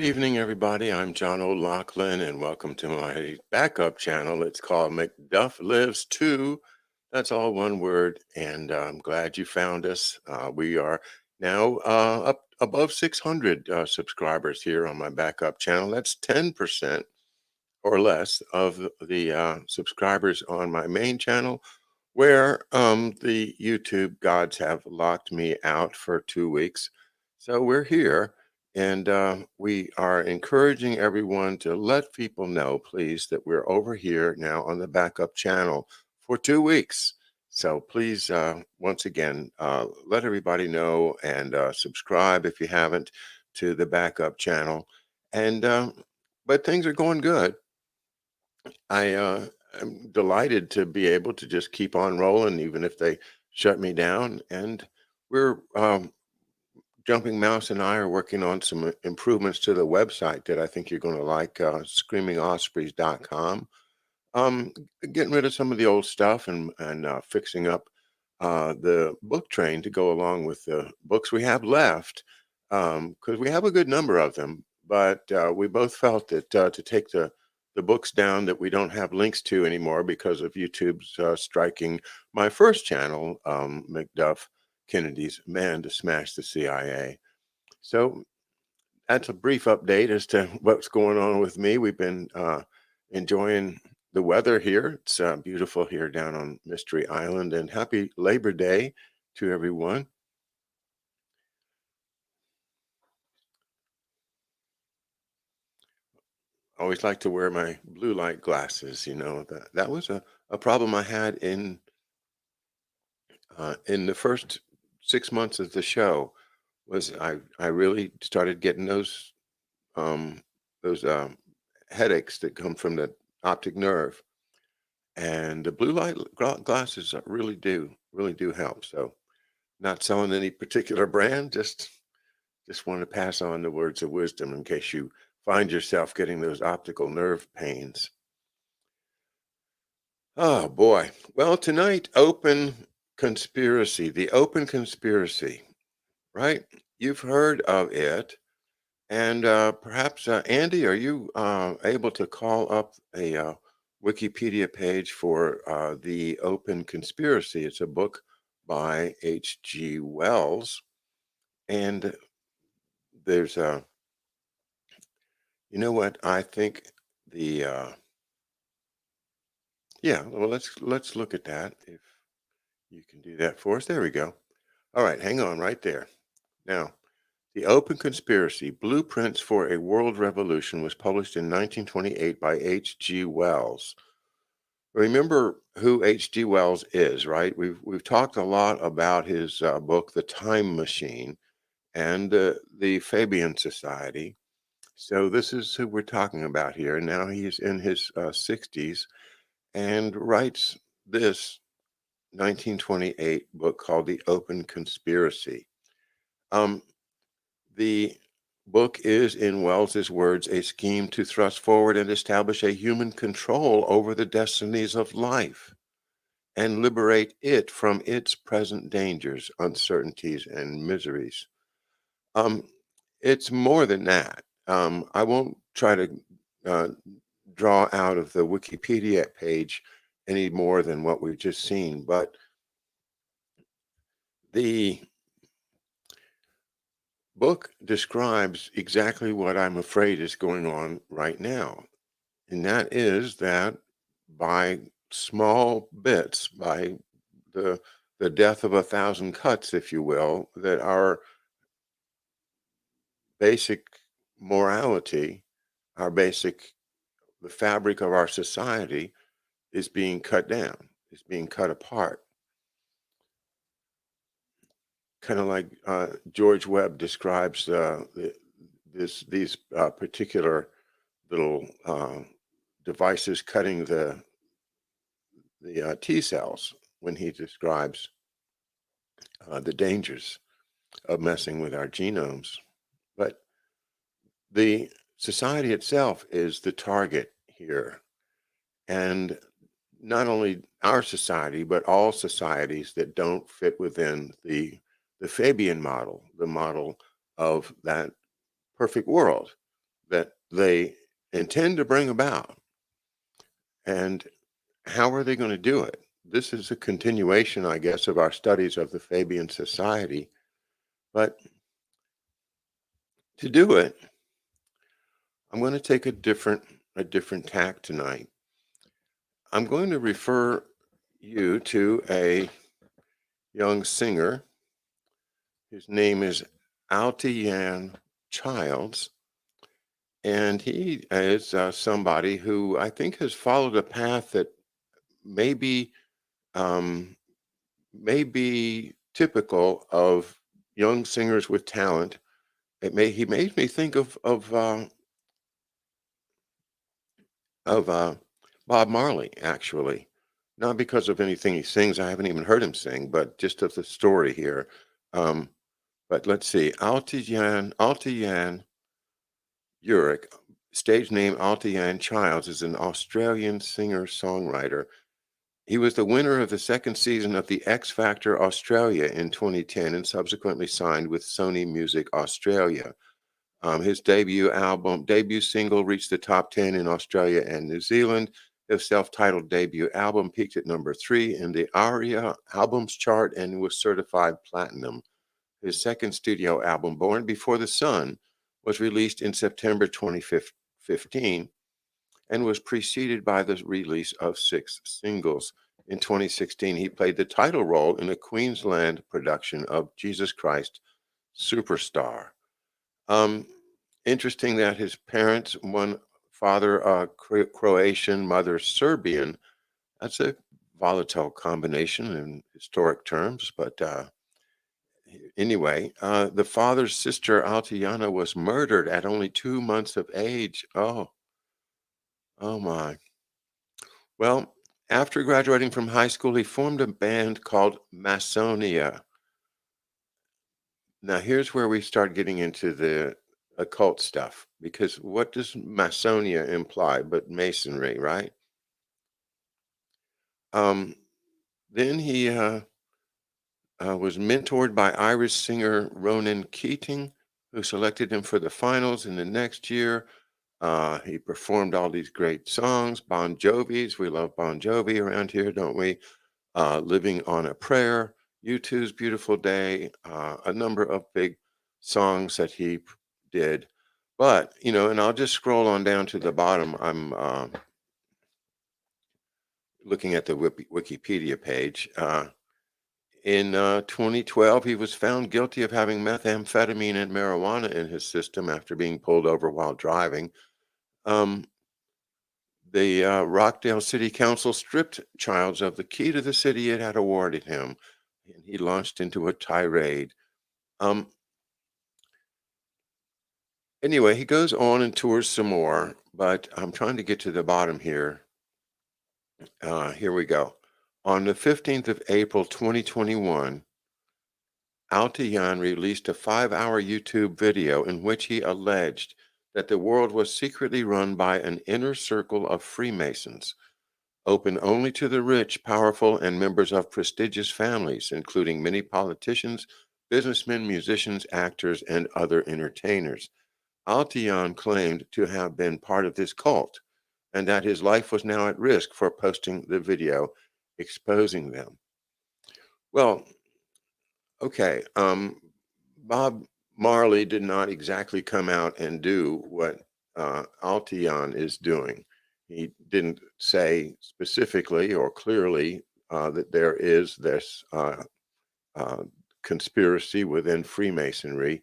Evening, everybody. I'm John O'Loughlin, and welcome to my backup channel. It's called McDuff Lives 2. That's all one word, and I'm glad you found us. We are now up above 600 subscribers here on my backup channel. That's 10% or less of the subscribers on my main channel, where the YouTube gods have locked me out for 2 weeks. So we're here, and we are encouraging everyone to let people know, please, that we're over here now on the backup channel for 2 weeks. So please, once again, let everybody know and subscribe if you haven't to the backup channel. And but things are going good. I'm delighted to be able to just keep on rolling, even if they shut me down. And we're Jumping Mouse and I are working on some improvements to the website that I think you're going to like. ScreamingOspreys.com. Um, Getting rid of some of the old stuff and fixing up the book train to go along with the books we have left, because we have a good number of them. But we both felt that to take the books down that we don't have links to anymore because of YouTube's striking my first channel, McDuff Kennedy's Man to Smash the CIA. So that's a brief update as to what's going on with me. We've been enjoying the weather here. It's beautiful here down on Mystery Island, and happy Labor Day to everyone. I always like to wear my blue light glasses. That was a problem I had in the first 6 months of the show. Was I really started getting those headaches that come from the optic nerve, and the blue light glasses really do help. So, not selling any particular brand, just want to pass on the words of wisdom in case you find yourself getting those optical nerve pains. Oh boy. Well, tonight, the open conspiracy, right? You've heard of it. And perhaps, Andy, are you able to call up a Wikipedia page for The Open Conspiracy? It's a book by H.G. Wells. And there's you know what? I think yeah, well, let's look at that if you can do that for us. There we go. All right, hang on right there. Now, The Open Conspiracy, Blueprints for a World Revolution was published in 1928 by H.G. Wells. Remember who H.G. Wells is, right? We've talked a lot about his book, The Time Machine, and the Fabian Society. So this is who we're talking about here. Now he's in his 60s and writes this 1928 book called The Open Conspiracy. The book is, in Wells's words, a scheme to thrust forward and establish a human control over the destinies of life and liberate it from its present dangers, uncertainties, and miseries. Um, it's more than that. I won't try to uh, draw out of the Wikipedia page any more than what we've just seen, but the book describes exactly what I'm afraid is going on right now. And that is that by small bits, by the the death of 1,000 cuts, if you will, that our basic morality, the fabric of our society is being cut down, is being cut apart. Kind of like George Webb describes these particular little devices cutting the T cells when he describes the dangers of messing with our genomes. But the society itself is the target here. And not only our society, but all societies that don't fit within the Fabian model, the model of that perfect world that they intend to bring about. And how are they going to do it? This is a continuation, I guess, of our studies of the Fabian Society. But to do it, I'm going to take a different tack tonight. I'm going to refer you to a young singer. His name is Altian Childs, and he is somebody who I think has followed a path that maybe um, may be typical of young singers with talent. He made me think of Bob Marley, actually, not because of anything he sings. I haven't even heard him sing, but just of the story here. Um, but let's see, Altian Urick, stage name Altian Childs, is an Australian singer-songwriter. He was the winner of the second season of the X Factor Australia in 2010 and subsequently signed with Sony Music Australia. His debut single reached the top 10 in Australia and New Zealand. His self-titled debut album peaked at number 3 in the ARIA albums chart and was certified platinum. His second studio album, Born Before the Sun, was released in September 2015 and was preceded by the release of 6 singles. In 2016, he played the title role in a Queensland production of Jesus Christ Superstar. Um, Interesting that his parents, one father Croatian, mother Serbian. That's a volatile combination in historic terms, but anyway, the father's sister Altiana was murdered at only 2 months of age. Oh my. Well, after graduating from high school, he formed a band called Masonia. Now, here's where we start getting into the occult stuff, because what does Masonia imply but masonry, right? Um, then he was mentored by Irish singer Ronan Keating, who selected him for the finals in the next year. He performed all these great songs, Bon Jovi's. We love Bon Jovi around here, don't we? Living on a Prayer, U2's Beautiful Day, a number of big songs that he did. But, and I'll just scroll on down to the bottom. I'm looking at the Wikipedia page. In 2012, he was found guilty of having methamphetamine and marijuana in his system after being pulled over while driving. Um, the Rockdale City Council stripped Childs of the key to the city it had awarded him, and he launched into a tirade. Um, anyway, he goes on and tours some more, but I'm trying to get to the bottom here. Here we go. On the 15th of April, 2021, Altian released a 5-hour YouTube video in which he alleged that the world was secretly run by an inner circle of Freemasons, open only to the rich, powerful, and members of prestigious families, including many politicians, businessmen, musicians, actors, and other entertainers. Altian claimed to have been part of this cult and that his life was now at risk for posting the video exposing them. Well, okay. Bob Marley did not exactly come out and do what Altian is doing. He didn't say specifically or clearly that there is this uh, conspiracy within Freemasonry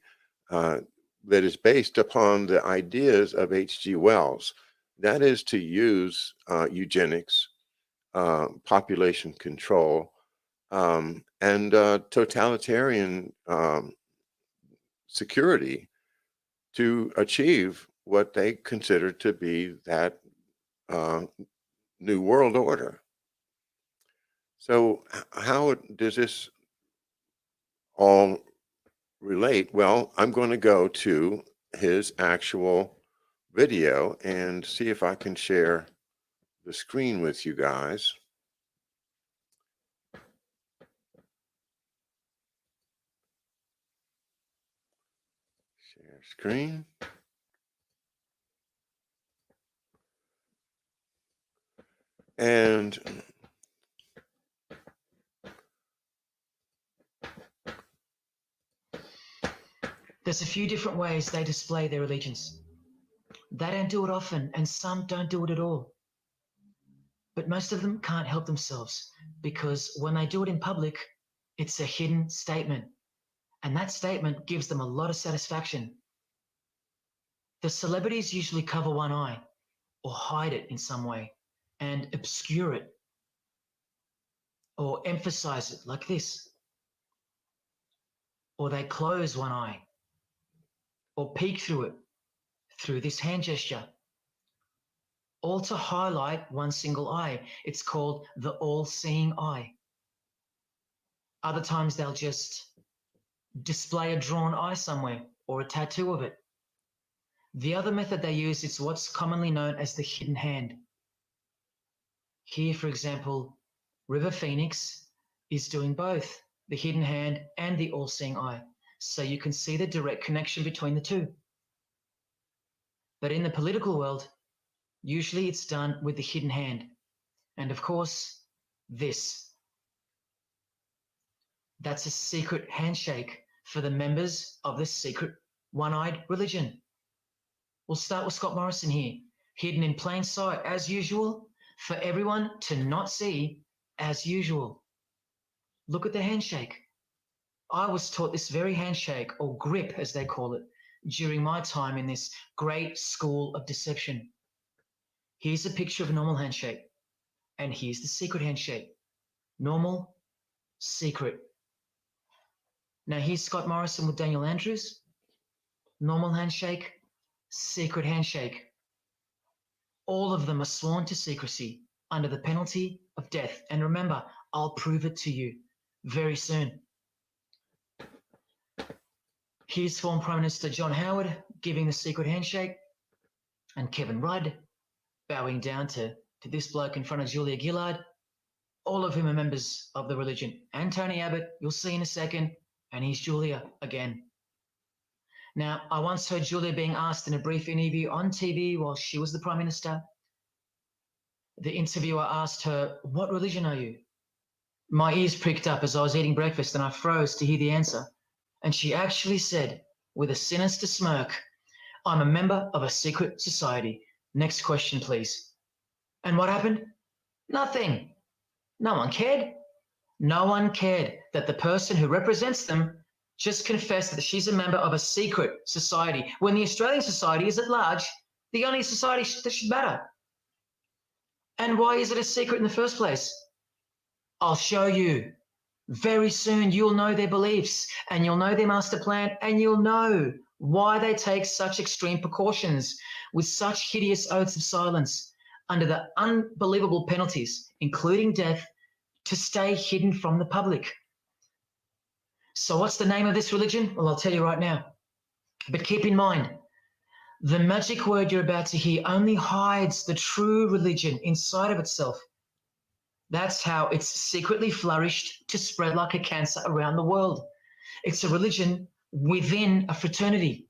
uh, that is based upon the ideas of H.G. Wells. That is to use eugenics, population control, and totalitarian security to achieve what they consider to be that uh, new world order. So, how does this all relate? Well, I'm going to go to his actual video and see if I can share the screen with you guys. Share screen. And there's a few different ways they display their allegiance. They don't do it often, and some don't do it at all. But most of them can't help themselves, because when they do it in public, it's a hidden statement. And that statement gives them a lot of satisfaction. The celebrities usually cover one eye, or hide it in some way, and obscure it, or emphasize it like this. Or they close one eye, or peek through it, through this hand gesture, all to highlight one single eye. It's called the all-seeing eye. Other times they'll just display a drawn eye somewhere or a tattoo of it. The other method they use is what's commonly known as the hidden hand. Here, for example, River Phoenix is doing both the hidden hand and the all-seeing eye, so you can see the direct connection between the two. But in the political world, usually it's done with the hidden hand. And of course, this. That's a secret handshake for the members of the secret one-eyed religion. We'll start with Scott Morrison here, hidden in plain sight as usual, for everyone to not see as usual. Look at the handshake. I was taught this very handshake, or grip as they call it, during my time in this great school of deception. Here's a picture of a normal handshake, and here's the secret handshake. Normal, secret. Now here's Scott Morrison with Daniel Andrews. Normal handshake, secret handshake. All of them are sworn to secrecy under the penalty of death. And remember, I'll prove it to you very soon. Here's former Prime Minister John Howard giving the secret handshake, and Kevin Rudd bowing down to this bloke in front of Julia Gillard, all of whom are members of the religion. And Tony Abbott, you'll see in a second, and here's Julia again. Now, I once heard Julia being asked in a brief interview on TV while she was the Prime Minister. The interviewer asked her, "What religion are you?" My ears pricked up as I was eating breakfast and I froze to hear the answer. And she actually said, with a sinister smirk, "I'm a member of a secret society. Next question, please." And what happened? Nothing. No one cared. No one cared that the person who represents them just confessed that she's a member of a secret society, when the Australian society is at large the only society that should matter. And why is it a secret in the first place? I'll show you. Very soon you'll know their beliefs, and you'll know their master plan, and you'll know why they take such extreme precautions with such hideous oaths of silence under the unbelievable penalties, including death, to stay hidden from the public. So what's the name of this religion? Well, I'll tell you right now. But keep in mind, the magic word you're about to hear only hides the true religion inside of itself. That's how it's secretly flourished to spread like a cancer around the world. It's a religion within a fraternity.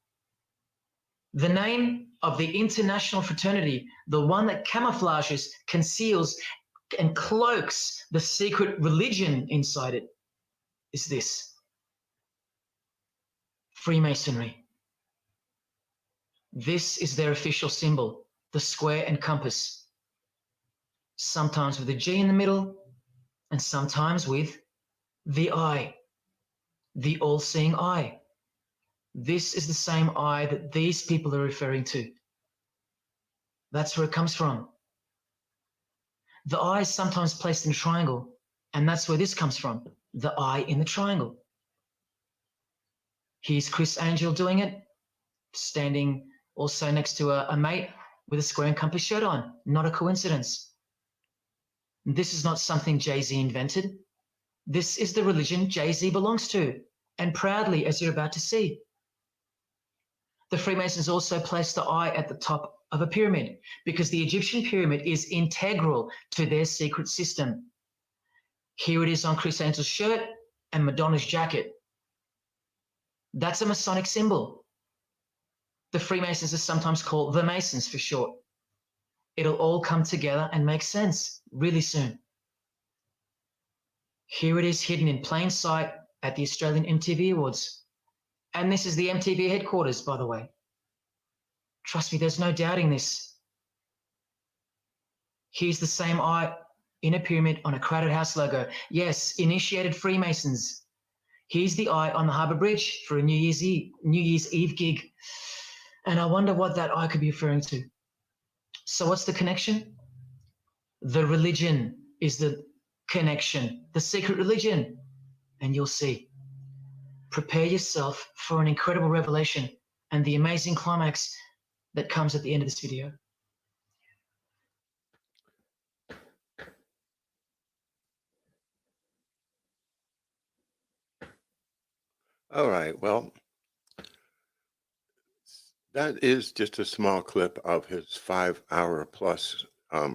The name of the international fraternity, the one that camouflages, conceals, and cloaks the secret religion inside it, is this: Freemasonry. This is their official symbol, the square and compass, sometimes with a G in the middle, and sometimes with the eye, the all-seeing eye. This is the same eye that these people are referring to. That's where it comes from. The eye is sometimes placed in a triangle, and that's where this comes from, the eye in the triangle. Here's Chris Angel doing it, standing also next to a mate with a square and compass shirt on. Not a coincidence. This is not something Jay-Z invented. This is the religion Jay-Z belongs to, and proudly, as you're about to see. The Freemasons also placed the eye at the top of a pyramid because the Egyptian pyramid is integral to their secret system. Here it is on Chris Angel's shirt and Madonna's jacket. That's a Masonic symbol. The Freemasons are sometimes called the Masons for short. It'll all come together and make sense really soon. Here it is hidden in plain sight at the Australian MTV Awards. And this is the MTV headquarters, by the way. Trust me, there's no doubting this. Here's the same eye in a pyramid on a crowded house logo. Yes, initiated Freemasons. Here's the eye on the Harbour Bridge for a New Year's Eve gig. And I wonder what that eye could be referring to. So what's the connection? The religion is the connection, the secret religion. And you'll see. Prepare yourself for an incredible revelation and the amazing climax that comes at the end of this video. All right. Well, that is just a small clip of his 5 hour plus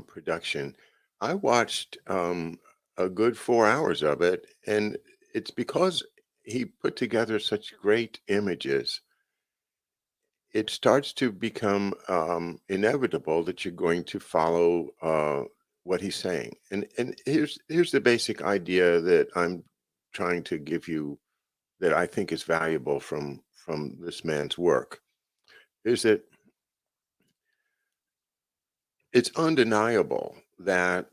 production. I watched a good 4 hours of it, and it's because he put together such great images. It starts to become inevitable that you're going to follow what he's saying. And here's the basic idea that I'm trying to give you that I think is valuable from this man's work is that it's undeniable that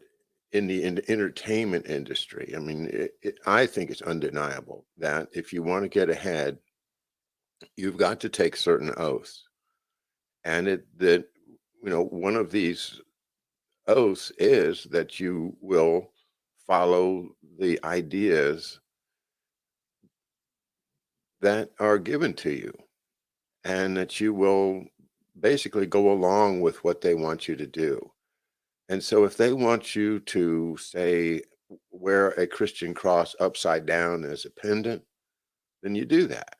in the entertainment industry, I mean, I think it's undeniable that if you want to get ahead, you've got to take certain oaths, and one of these oaths is that you will follow the ideas that are given to you, and that you will basically go along with what they want you to do. And so if they want you to, say, wear a Christian cross upside down as a pendant, then you do that.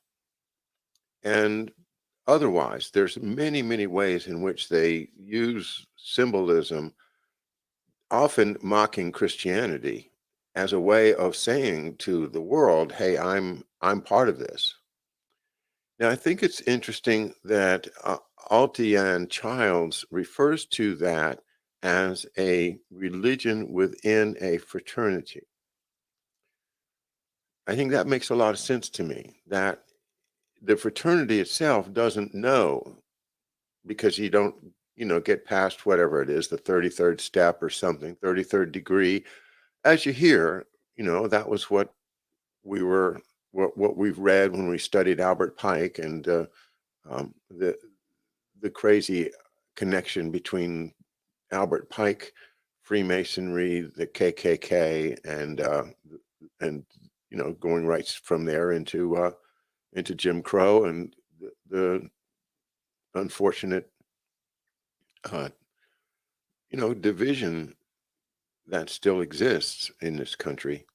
And otherwise, there's many, many ways in which they use symbolism, often mocking Christianity, as a way of saying to the world, hey, I'm part of this. Now, I think it's interesting that Altian Childs refers to that as a religion within a fraternity. I think that makes a lot of sense to me, that the fraternity itself doesn't know, because you don't, get past whatever it is, the 33rd step or something, 33rd degree. As you hear, that was what we've read when we studied Albert Pike, and the crazy connection between Albert Pike, Freemasonry, the KKK, and going right from there into Jim Crow and the unfortunate uh, division that still exists in this country.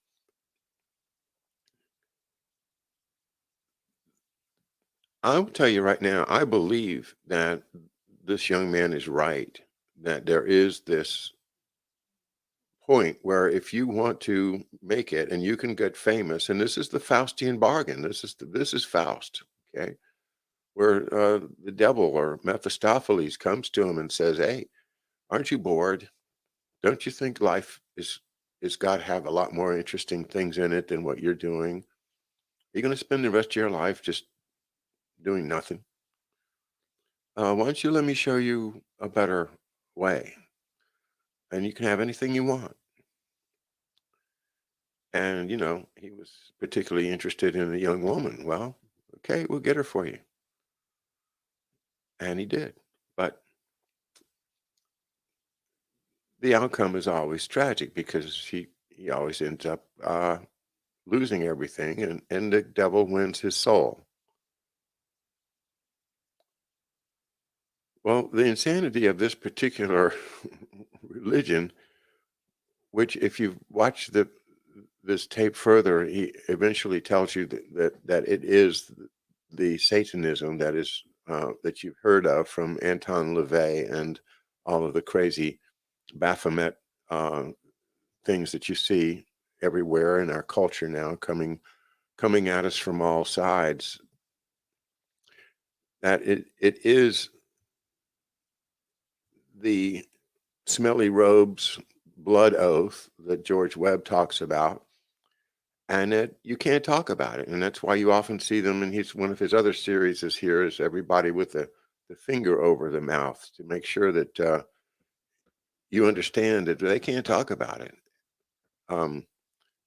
I will tell you right now, I believe that this young man is right, that there is this point where if you want to make it and you can get famous, and this is the Faustian bargain, this is Faust, okay, where the devil or Mephistopheles comes to him and says, hey, aren't you bored? Don't you think life is got to have a lot more interesting things in it than what you're doing? You're going to spend the rest of your life just doing nothing. Why don't you let me show you a better way, and you can have anything you want. And he was particularly interested in a young woman. Well, okay, we'll get her for you. And he did. But the outcome is always tragic, because he always ends up losing everything, and the devil wins his soul. Well, the insanity of this particular religion, which if you watch this tape further, he eventually tells you that it is the Satanism that you've heard of from Anton LaVey and all of the crazy Baphomet things that you see everywhere in our culture now, coming at us from all sides. That it is the smelly robes, blood oath that George Webb talks about, and that you can't talk about it. And that's why you often see them in one of his other series is here is everybody with the finger over the mouth to make sure that you understand that they can't talk about it.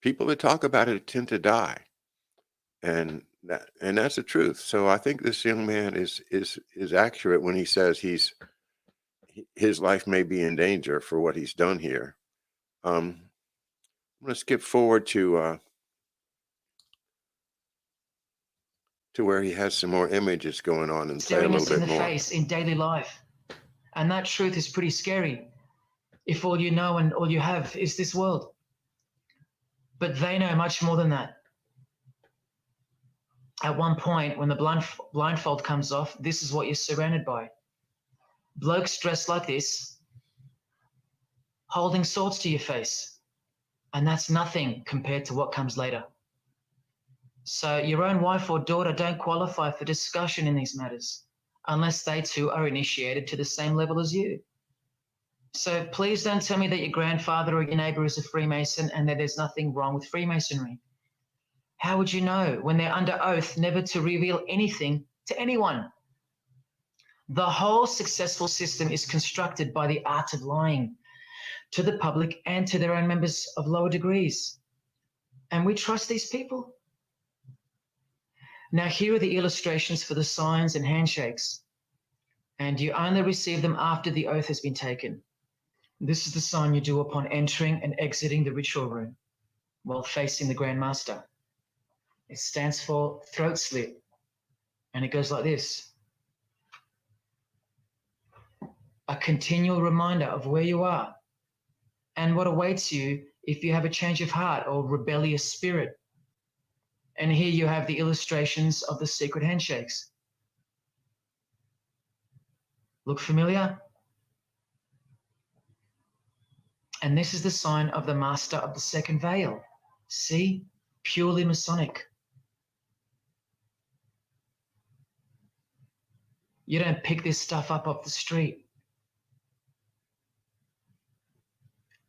People that talk about it tend to die, and that's the truth. So I think this young man is accurate when he says his life may be in danger for what he's done here. I'm going to skip forward to where he has some more images going on and play a staring little us in bit the more. face in daily life. And that truth is pretty scary if all you know and all you have is this world. But they know much more than that. At one point, when the blindfold comes off, this is what you're surrounded by. Blokes dressed like this, holding swords to your face. And that's nothing compared to what comes later. So your own wife or daughter don't qualify for discussion in these matters unless they too are initiated to the same level as you. So please don't tell me that your grandfather or your neighbor is a Freemason and that there's nothing wrong with Freemasonry. How would you know when they're under oath never to reveal anything to anyone? The whole successful system is constructed by the art of lying to the public and to their own members of lower degrees. And we trust these people. Now, here are the illustrations for the signs and handshakes. And you only receive them after the oath has been taken. This is the sign you do upon entering and exiting the ritual room while facing the Grand Master. It stands for throat slit, and it goes like this. A continual reminder of where you are and what awaits you if you have a change of heart or rebellious spirit. And here you have the illustrations of the secret handshakes. Look familiar? And this is the sign of the Master of the Second Veil. See? Purely Masonic. You don't pick this stuff up off the street.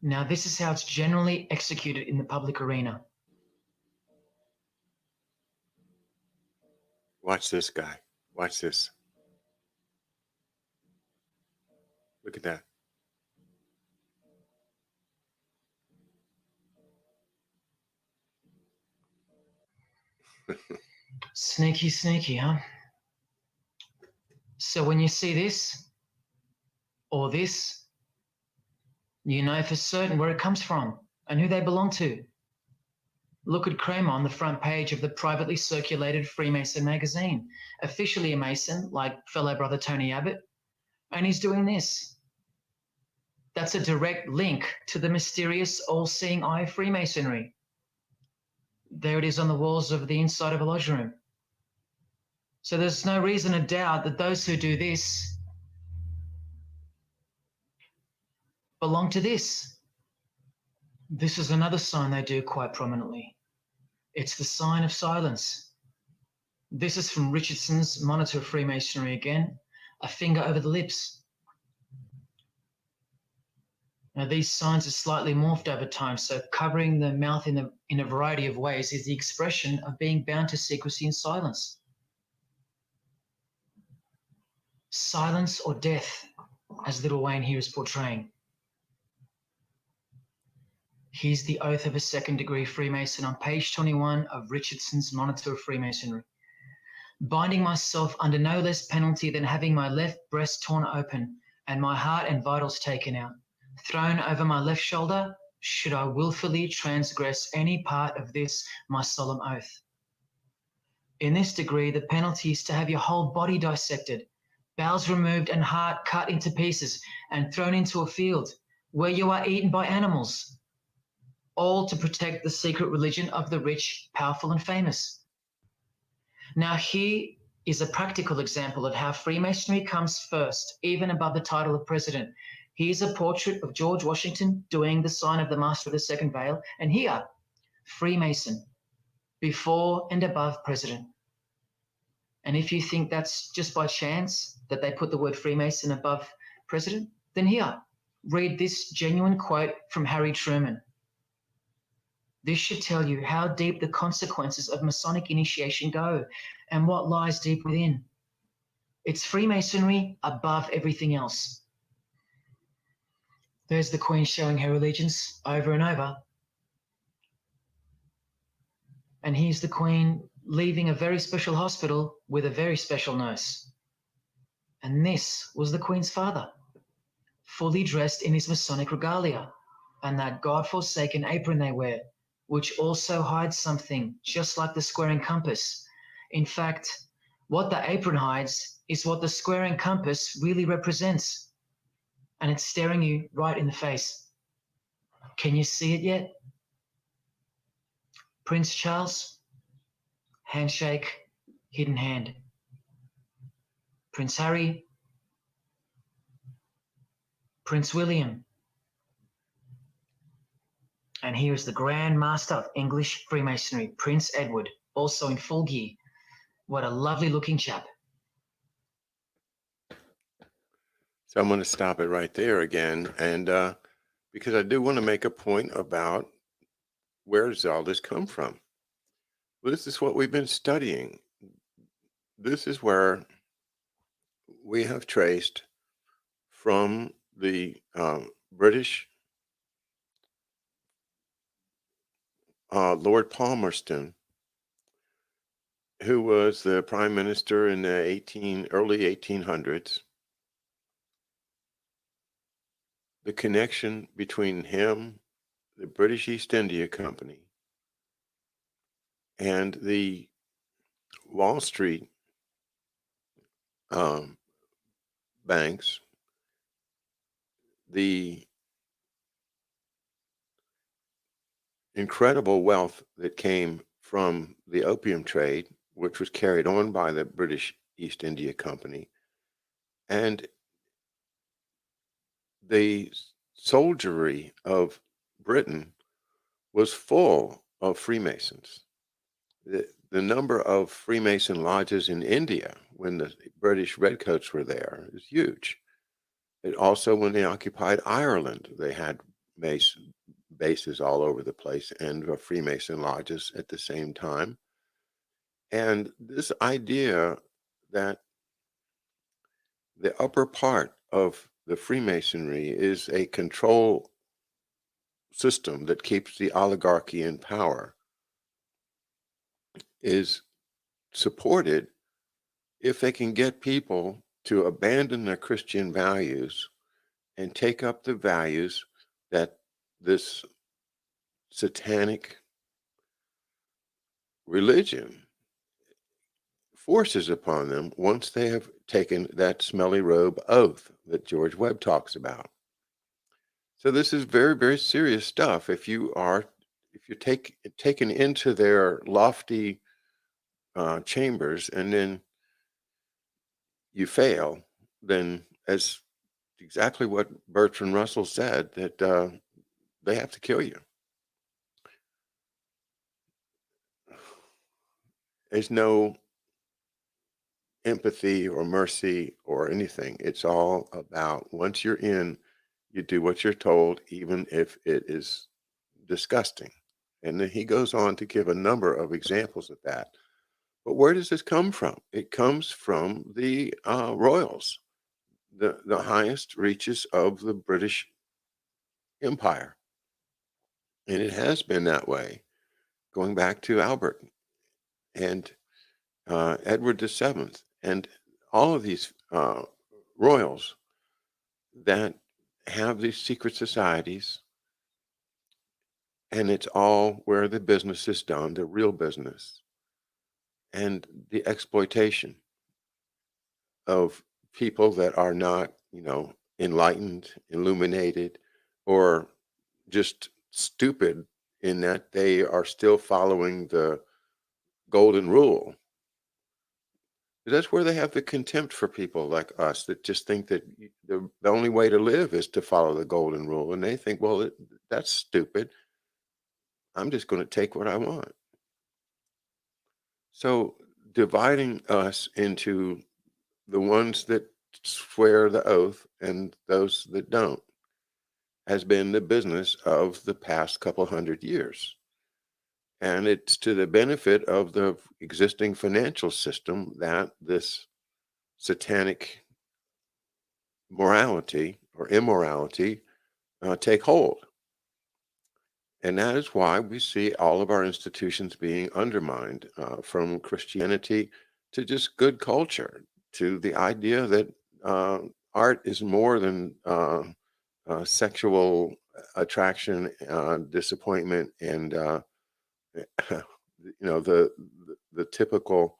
Now, this is how it's generally executed in the public arena. Watch this guy. Watch this. Look at that. Sneaky, sneaky, huh? So when you see this or this, you know for certain where it comes from and who they belong to. Look at Kramer on the front page of the privately circulated Freemason magazine, officially a Mason like fellow brother Tony Abbott, and he's doing this. That's a direct link to the mysterious all-seeing eye of Freemasonry. There it is on the walls of the inside of a lodge room. So there's no reason to doubt that those who do this belong to this. This is another sign they do quite prominently. It's the sign of silence. This is from Richardson's Monitor of Freemasonry again, a finger over the lips. Now these signs are slightly morphed over time, so covering the mouth in a variety of ways is the expression of being bound to secrecy and silence. Silence or death, as Little Wayne here is portraying. Here's the oath of a second-degree Freemason on page 21 of Richardson's Monitor of Freemasonry. Binding myself under no less penalty than having my left breast torn open and my heart and vitals taken out, thrown over my left shoulder, should I willfully transgress any part of this my solemn oath. In this degree, the penalty is to have your whole body dissected, bowels removed and heart cut into pieces and thrown into a field where you are eaten by animals, all to protect the secret religion of the rich, powerful, and famous. Now, here is a practical example of how Freemasonry comes first, even above the title of president. Here's a portrait of George Washington doing the sign of the Master of the Second Veil, and here, Freemason, before and above president. And if you think that's just by chance that they put the word Freemason above president, then here, read this genuine quote from Harry Truman. This should tell you how deep the consequences of Masonic initiation go and what lies deep within. It's Freemasonry above everything else. There's the Queen showing her allegiance over and over. And here's the Queen leaving a very special hospital with a very special nurse. And this was the Queen's father, fully dressed in his Masonic regalia and that God-forsaken apron they wear, which also hides something, just like the square and compass. In fact, what the apron hides is what the square and compass really represents. And it's staring you right in the face. Can you see it yet? Prince Charles, handshake, hidden hand. Prince Harry, Prince William. And here is the Grand Master of English Freemasonry, Prince Edward, also in full gear. What a lovely looking chap. So I'm going to stop it right there again. And because I do want to make a point about where does all this come from? Well, this is what we've been studying. This is where we have traced from the British Lord Palmerston, who was the prime minister in the early 1800s. The connection between him, the British East India Company, and the Wall Street banks, the incredible wealth that came from the opium trade, which was carried on by the British East India Company, and the soldiery of Britain was full of Freemasons. The number of Freemason lodges in India when the British Redcoats were there is huge. And also when they occupied Ireland, they had bases all over the place and Freemason lodges at the same time. And this idea that the upper part of the Freemasonry is a control system that keeps the oligarchy in power is supported if they can get people to abandon their Christian values and take up the values that this satanic religion forces upon them once they have taken that smelly robe oath that George Webb talks about. So this is very, very serious stuff. If you're taken into their lofty chambers and then you fail, then as exactly what Bertrand Russell said, that they have to kill you. There's no empathy or mercy or anything. It's all about once you're in, you do what you're told, even if it is disgusting. And then he goes on to give a number of examples of that. But where does this come from? It comes from the royals, the highest reaches of the British Empire. And it has been that way going back to Albert and Edward VII and all of these royals that have these secret societies. And it's all where the business is done, the real business, and the exploitation of people that are not, enlightened, illuminated, or just stupid in that they are still following the golden rule. That's where they have the contempt for people like us that just think that the only way to live is to follow the golden rule. And they think, well, that's stupid. I'm just going to take what I want. So dividing us into the ones that swear the oath and those that don't has been the business of the past couple hundred years. And it's to the benefit of the existing financial system that this satanic morality or immorality take hold. And that is why we see all of our institutions being undermined, from Christianity to just good culture, to the idea that uh, art is more than sexual attraction, disappointment, and the typical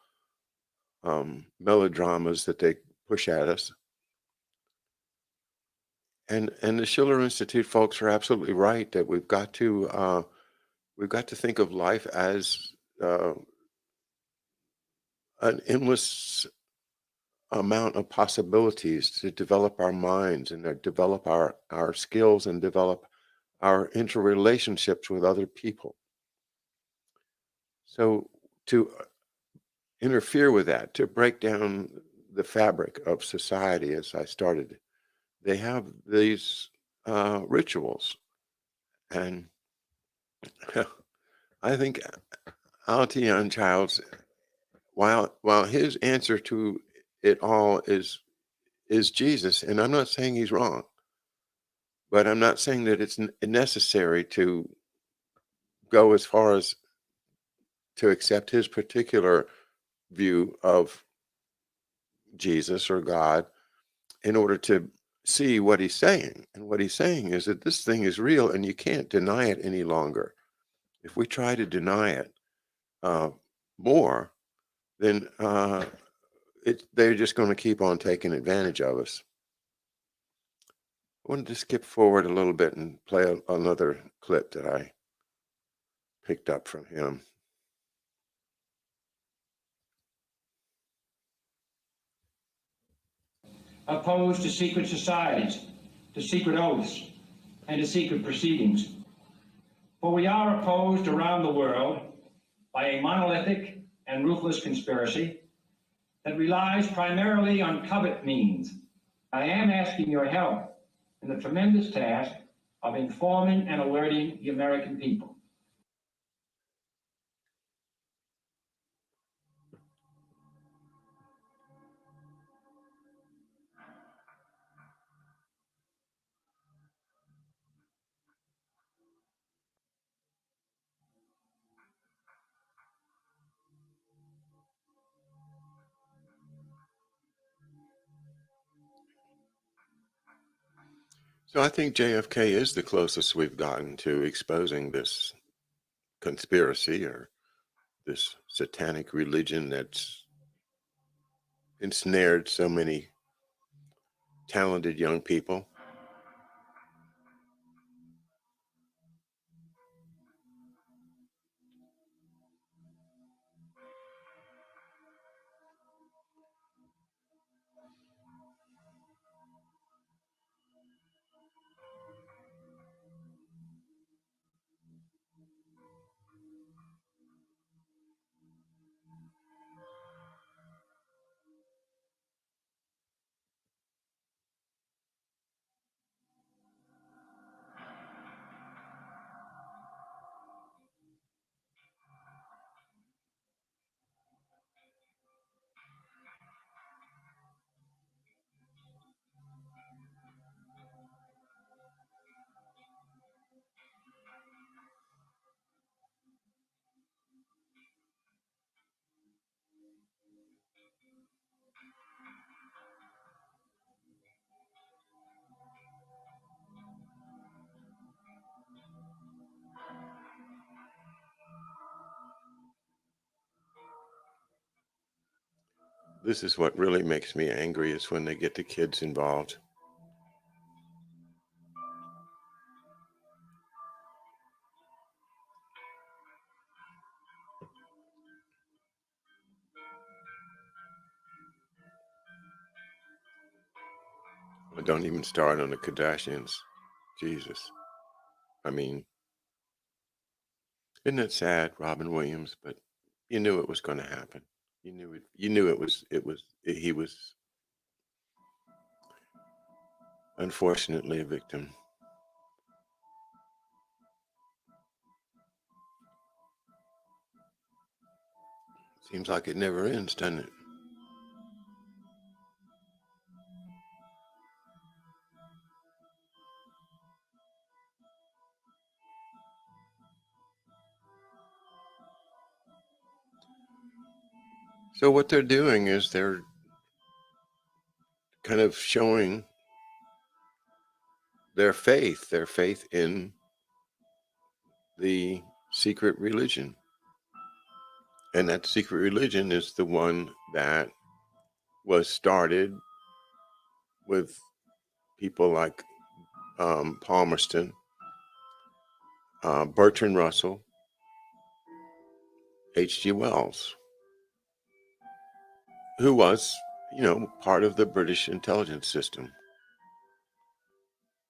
melodramas that they push at us. And the Schiller Institute folks are absolutely right that we've got to think of life as an endless amount of possibilities to develop our minds and develop our skills and develop our interrelationships with other people. So to interfere with that, to break down the fabric of society, as I started, they have these rituals. And I think Altian Childs, while his answer to it all is Jesus, and I'm not saying he's wrong, but I'm not saying that it's necessary to go as far as to accept his particular view of Jesus or God in order to see what he's saying. And what he's saying is that this thing is real and you can't deny it any longer. If we try to deny it uh, more, then they're just going to keep on taking advantage of us. I wanted to skip forward a little bit and play another clip that I picked up from him. Opposed to secret societies, to secret oaths, and to secret proceedings. For we are opposed around the world by a monolithic and ruthless conspiracy that relies primarily on covert means. I am asking your help in the tremendous task of informing and alerting the American people. So I think JFK is the closest we've gotten to exposing this conspiracy or this satanic religion that's ensnared so many talented young people. This is what really makes me angry is when they get the kids involved. Well, don't even start on the Kardashians. Jesus. I mean, isn't it sad, Robin Williams? But you knew it was going to happen. You knew it. You knew he was unfortunately a victim. Seems like it never ends, doesn't it? So what they're doing is they're kind of showing their faith in the secret religion. And that secret religion is the one that was started with people like Palmerston, Bertrand Russell, H.G. Wells, who was, part of the British intelligence system.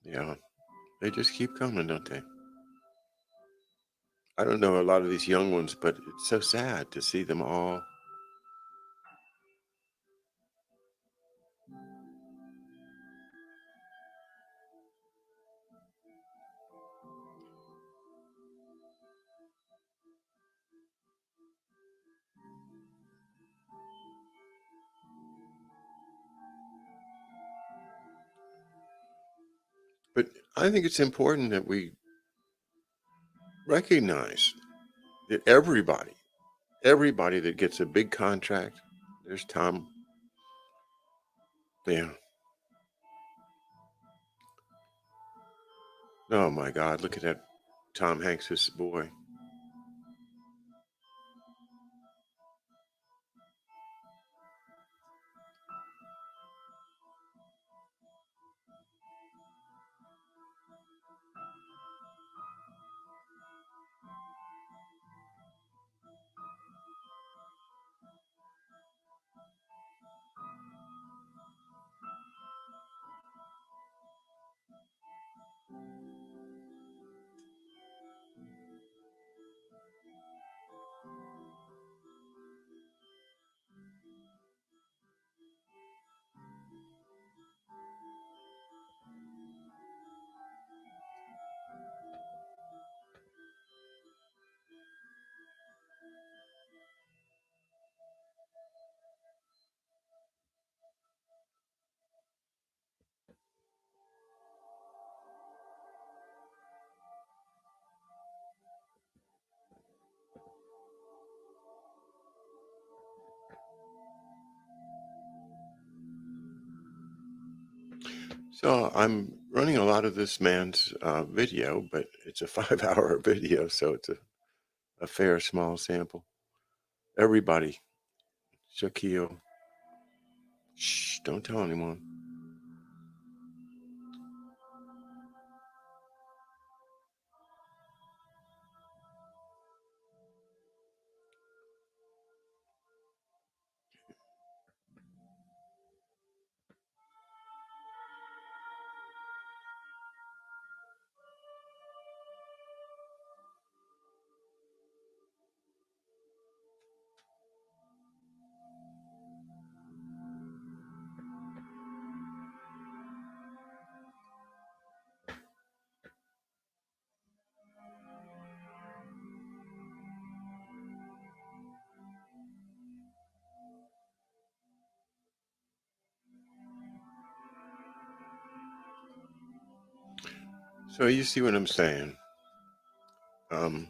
Yeah, they just keep coming, don't they? I don't know a lot of these young ones, but it's so sad to see them all. But I think it's important that we recognize that everybody that gets a big contract, there's Tom. Yeah. Oh my God, look at that Tom Hanks's boy. So I'm running a lot of this man's video, but it's a 5-hour video, so it's a fair small sample. Everybody, Shaquille, shh, don't tell anyone. So you see what I'm saying? Um,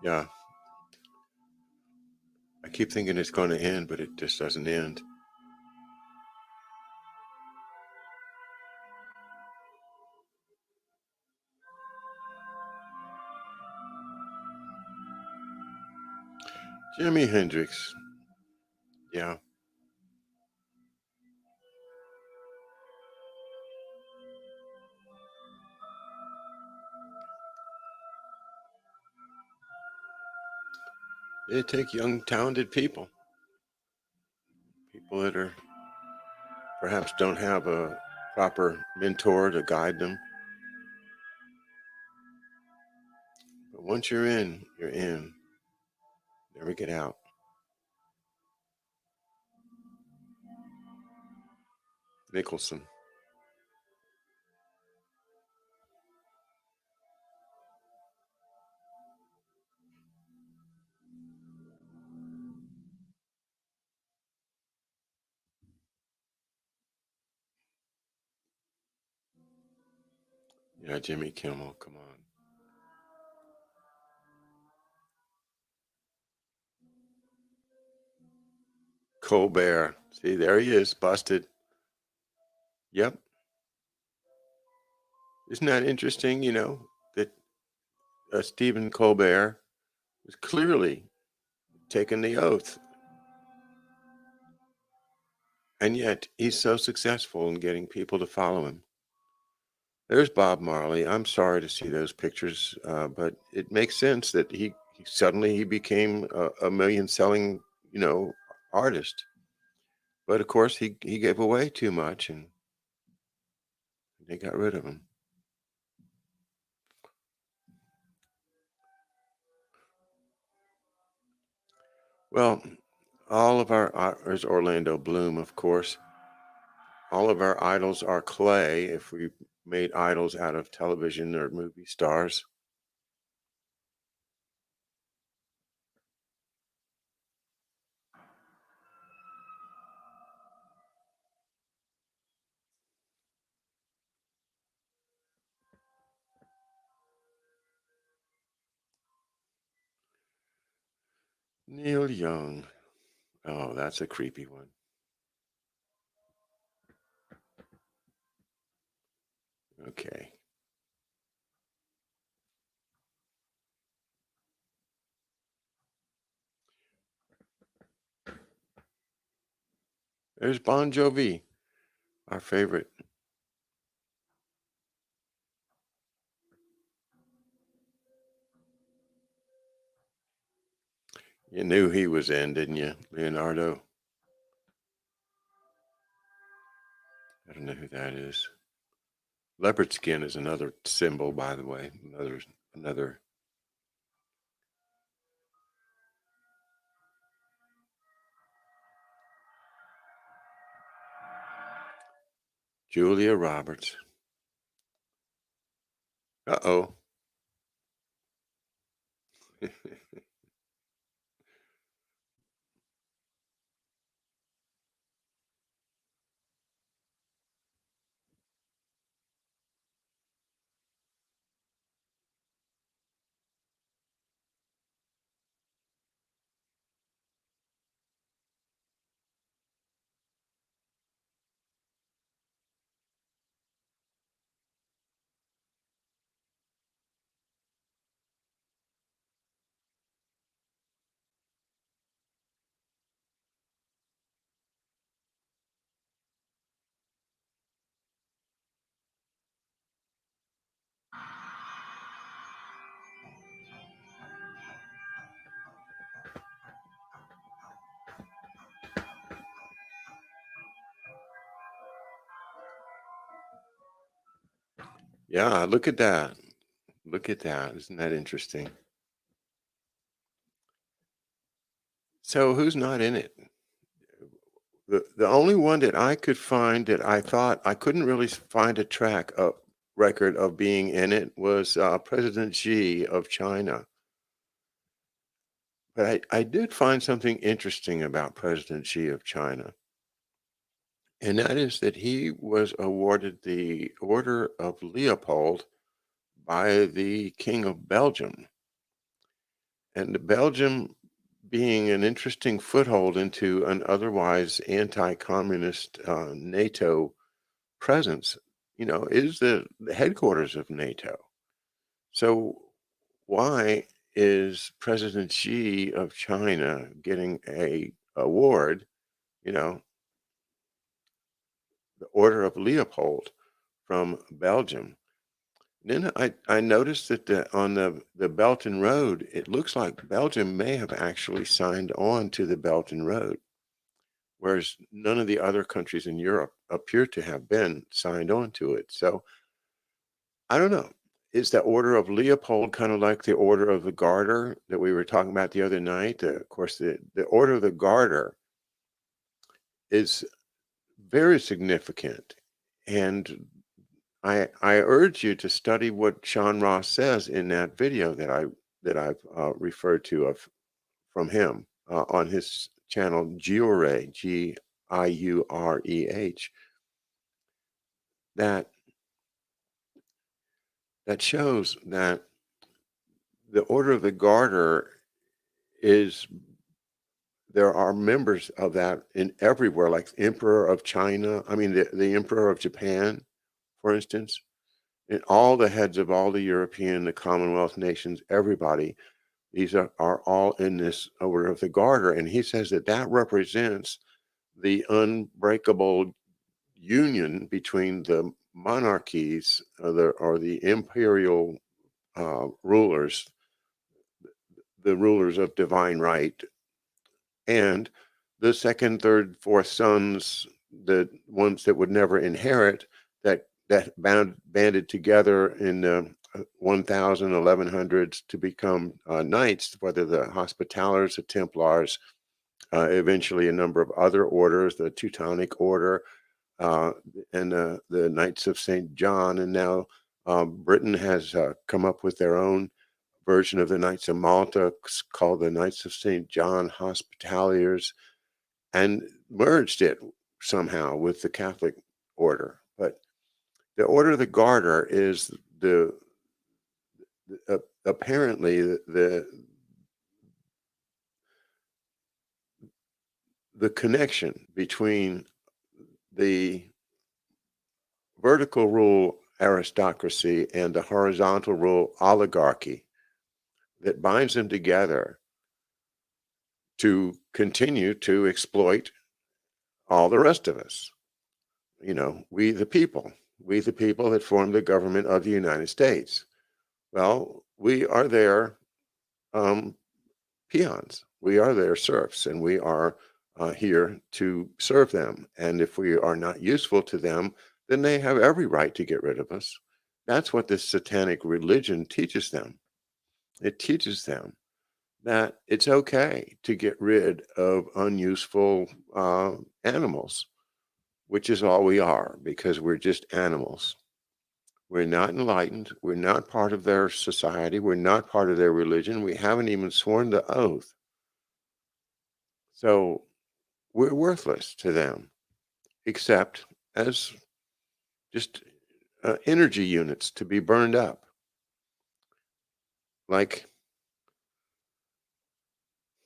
yeah, I keep thinking it's going to end, but it just doesn't end. Jimi Hendrix, yeah. They take young, talented people that are perhaps don't have a proper mentor to guide them. But once you're in, you're in. Never get out. Nicholson. Yeah, Jimmy Kimmel, come on. Colbert. See, there he is, busted. Yep. Isn't that interesting, that Stephen Colbert was clearly taking the oath. And yet he's so successful in getting people to follow him. There's Bob Marley. I'm sorry to see those pictures, but it makes sense that he suddenly became a million selling, artist. But of course, he gave away too much, and they got rid of him. Well, all of there's Orlando Bloom, of course. All of our idols are clay if we made idols out of television or movie stars. Neil Young. Oh, that's a creepy one. Okay. There's Bon Jovi, our favorite. You knew he was in, didn't you, Leonardo? I don't know who that is. Leopard skin is another symbol, by the way. Another. Julia Roberts. Uh-oh. Yeah, look at that. Look at that. Isn't that interesting? So who's not in it? The only one that I could find that I thought I couldn't really find a record of being in it was President Xi of China. But I did find something interesting about President Xi of China, and that is that he was awarded the Order of Leopold by the King of Belgium. And Belgium being an interesting foothold into an otherwise anti-communist NATO presence, is the headquarters of NATO. So why is President Xi of China getting a award, the Order of Leopold from Belgium? Then I noticed that on the Belton Road, it looks like Belgium may have actually signed on to the Belton Road, whereas none of the other countries in Europe appear to have been signed on to it. So I don't know. is the Order of Leopold kind of like the Order of the Garter that we were talking about the other night? Of course, the Order of the Garter is very significant. And I urge you to study what Sean Ross says in that video that I've referred to from him on his channel Giureh, Giureh, that shows that the Order of the Garter is, there are members of that in everywhere, like the Emperor of China, the Emperor of Japan, for instance, and all the heads of all the European, the Commonwealth nations, everybody, these are all in this Order of the Garter. And he says that that represents the unbreakable union between the monarchies or the imperial rulers, the rulers of divine right, and the second, third, fourth sons, the ones that would never inherit, that banded together in the 1000, 1100s to become knights, whether the Hospitallers, the Templars, eventually a number of other orders, the Teutonic Order, and the Knights of St. John. And now Britain has come up with their own version of the Knights of Malta called the Knights of St. John Hospitallers, and merged it somehow with the Catholic order. But the Order of the Garter is apparently the connection between the vertical rule aristocracy and the horizontal rule oligarchy that binds them together to continue to exploit all the rest of us. We the people that form the government of the United States. Well, we are their peons. We are their serfs, and we are here to serve them. And if we are not useful to them, then they have every right to get rid of us. That's what this satanic religion teaches them. It teaches them that it's okay to get rid of unuseful animals, which is all we are, because we're just animals. We're not enlightened. We're not part of their society. We're not part of their religion. We haven't even sworn the oath. So we're worthless to them, except as just energy units to be burned up, like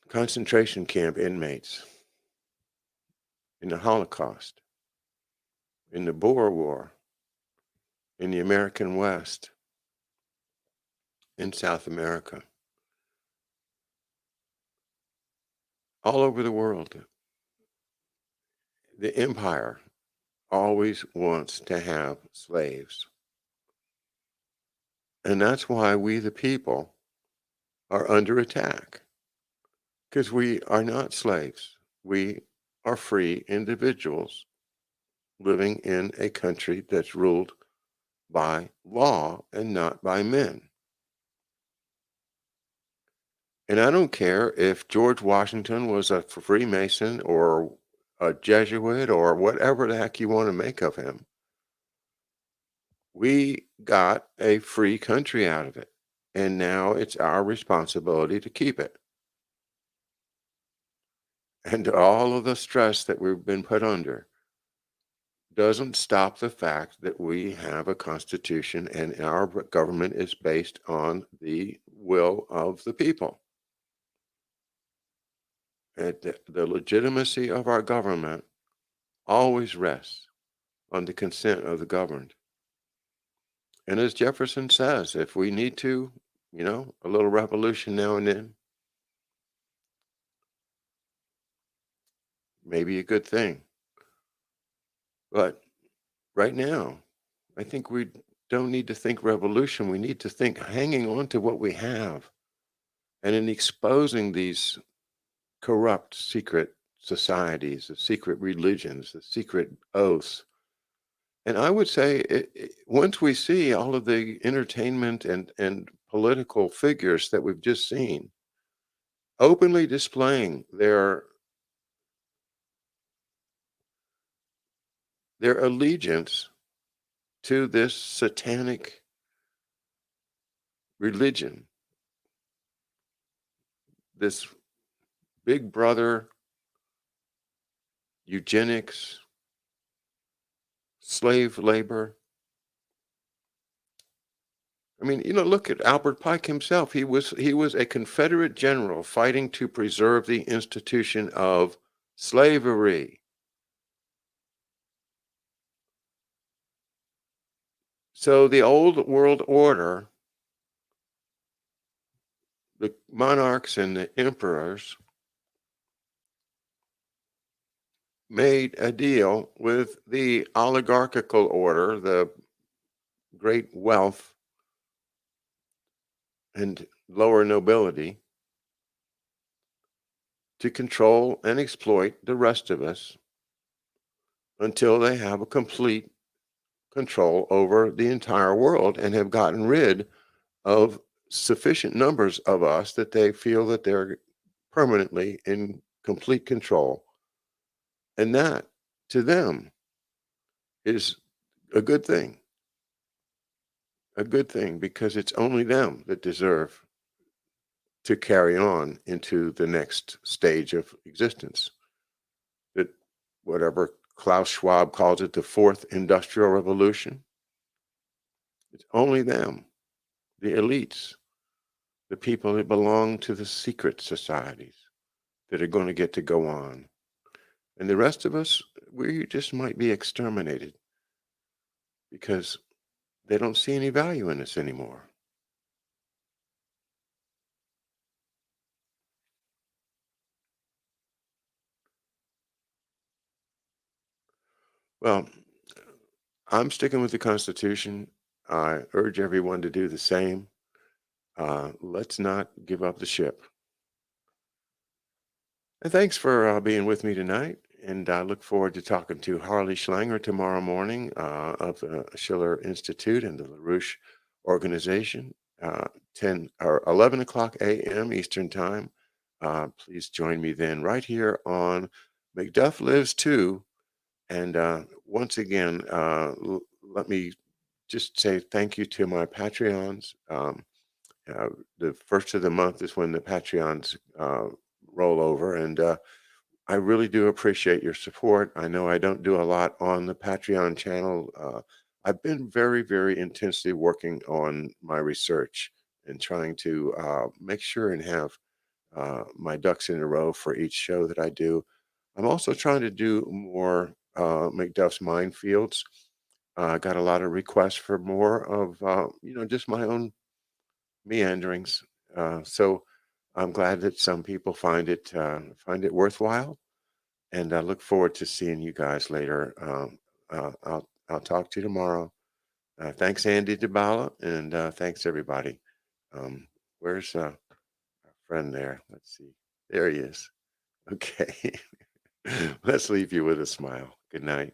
concentration camp inmates in the Holocaust, in the Boer War, in the American West, in South America, all over the world. The empire always wants to have slaves. And that's why we, the people, are under attack, because we are not slaves. We are free individuals living in a country that's ruled by law and not by men. And I don't care if George Washington was a Freemason or a Jesuit or whatever the heck you want to make of him. We got a free country out of it, and now it's our responsibility to keep it. And all of the stress that we've been put under doesn't stop the fact that we have a constitution and our government is based on the will of the people. And the legitimacy of our government always rests on the consent of the governed. And as Jefferson says, if we need to, a little revolution now and then, maybe a good thing. But right now, I think we don't need to think revolution. We need to think hanging on to what we have, and in exposing these corrupt secret societies, the secret religions, the secret oaths, And I would say once we see all of the entertainment and political figures that we've just seen openly displaying their allegiance to this satanic religion, this big brother, eugenics, slave labor. I mean, look at Albert Pike himself. He was a Confederate general fighting to preserve the institution of slavery. So the old world order, the monarchs and the emperors made a deal with the oligarchical order, the great wealth and lower nobility, to control and exploit the rest of us until they have a complete control over the entire world and have gotten rid of sufficient numbers of us that they feel that they're permanently in complete control. And that, to them, is a good thing. A good thing, because it's only them that deserve to carry on into the next stage of existence. That whatever Klaus Schwab calls it, the fourth industrial revolution, it's only them, the elites, the people that belong to the secret societies, that are going to get to go on. And the rest of us, we just might be exterminated because they don't see any value in us anymore. Well, I'm sticking with the Constitution. I urge everyone to do the same. Let's not give up the ship. And thanks for being with me tonight. And I look forward to talking to Harley Schlanger tomorrow morning of the Schiller Institute and the LaRouche organization, 10 or 11 o'clock a.m. Eastern Time. Please join me then right here on McDuff Lives 2. And once again, let me just say thank you to my Patreons. The first of the month is when the Patreons roll over, and I really do appreciate your support. I know I don't do a lot on the Patreon channel. I've been very, very intensely working on my research and trying to make sure and have my ducks in a row for each show that I do. I'm also trying to do more McDuff's Mindfields. I got a lot of requests for more of, just my own meanderings. So I'm glad that some people find it worthwhile, and I look forward to seeing you guys later. I'll talk to you tomorrow. Thanks, Andy DeBala, and thanks everybody. Where's our friend there? Let's see. There he is. Okay. Let's leave you with a smile. Good night.